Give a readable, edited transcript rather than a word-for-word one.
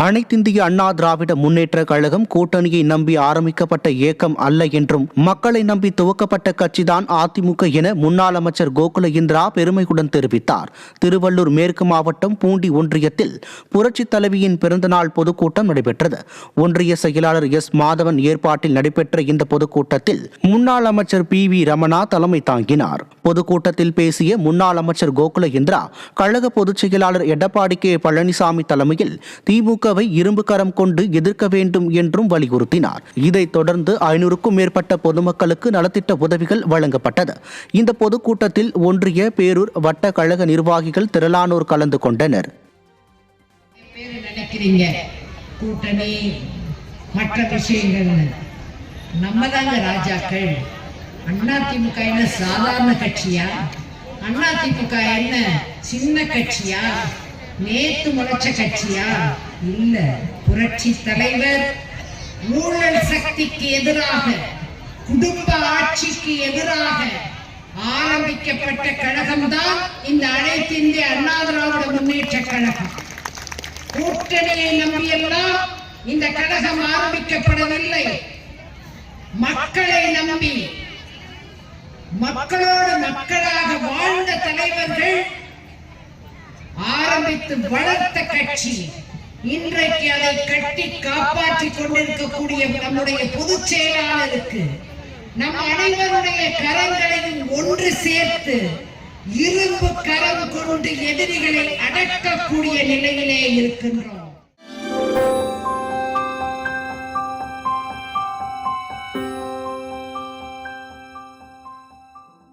அனைத்திந்திய அண்ணா திராவிட முன்னேற்ற கழகம் கூட்டணியை நம்பி ஆரம்பிக்கப்பட்ட இயக்கம் அல்ல என்றும் மக்களை நம்பி துவக்கப்பட்ட கட்சிதான் அதிமுக என முன்னாள் அமைச்சர் கோகுல இந்திரா பெருமையுடன் தெரிவித்தார். திருவள்ளூர் மேற்கு மாவட்டம் பூண்டி ஒன்றியத்தில் புரட்சித் தலைவியின் பிறந்தநாள் பொதுக்கூட்டம் நடைபெற்றது. ஒன்றிய செயலாளர் எஸ். மாதவன் ஏற்பாட்டில் நடைபெற்ற இந்த பொதுக்கூட்டத்தில் முன்னாள் அமைச்சர் பி. ரமணா தலைமை தாங்கினார். பொதுக்கூட்டத்தில் பேசிய முன்னாள் அமைச்சர் கோகுல இந்திரா, கழக பொதுச் செயலாளர் எடப்பாடி கே. பழனிசாமி தலைமையில் திமுக இரும்பு கரம் கொண்டு எதிர்க்க வேண்டும் என்றும் வலியுறுத்தினார். இதைத் தொடர்ந்து 500க்கும் மேற்பட்ட பொதுமக்களுக்கு நலத்திட்ட உதவிகள் வழங்கப்பட்டது. இந்த பொதுக்கூட்டத்தில் ஒன்றிய, பேரூர், வட்ட கழக நிர்வாகிகள் திரளானோர் கலந்து கொண்டனர். கூட்டணி மற்ற விஷயங்கள் நம்மதாங்க ராஜாக்கள். அதிமுக என்ன சாதாரண கட்சியா? அதிமுக என்ன சின்ன கட்சியா? நேத்து முளைச்ச கட்சியா? இல்ல, புரட்சி தலைவர் ஊழல் சக்திக்கு எதிராக, குடும்ப ஆட்சிக்கு எதிராக ஆரம்பிக்கப்பட்ட கழகம்தான் இந்த அனைத்து இந்திய அண்ணா திராவிட முன்னேற்ற கழகம். கூட்டணியை நம்பியெல்லாம் இந்த கழகம் ஆரம்பிக்கப்படவில்லை. மக்களை நம்பி, மக்களோடு மக்களாக வாழ்ந்த தலைவர்கள் ஆரம்பித்து வளர்த்த கட்சி. இன்றைக்கு அதை கட்டி காப்பாற்றிக் கொண்டிருக்கக்கூடிய நம்முடைய பொதுச் செயலாளருக்கு நம் அனைவருடைய கரங்களையும் ஒன்று சேர்த்து இரும்பு கரம் கொண்டு எதிரிகளை அடக்கக்கூடிய நிலையிலே இருக்கின்றோம்.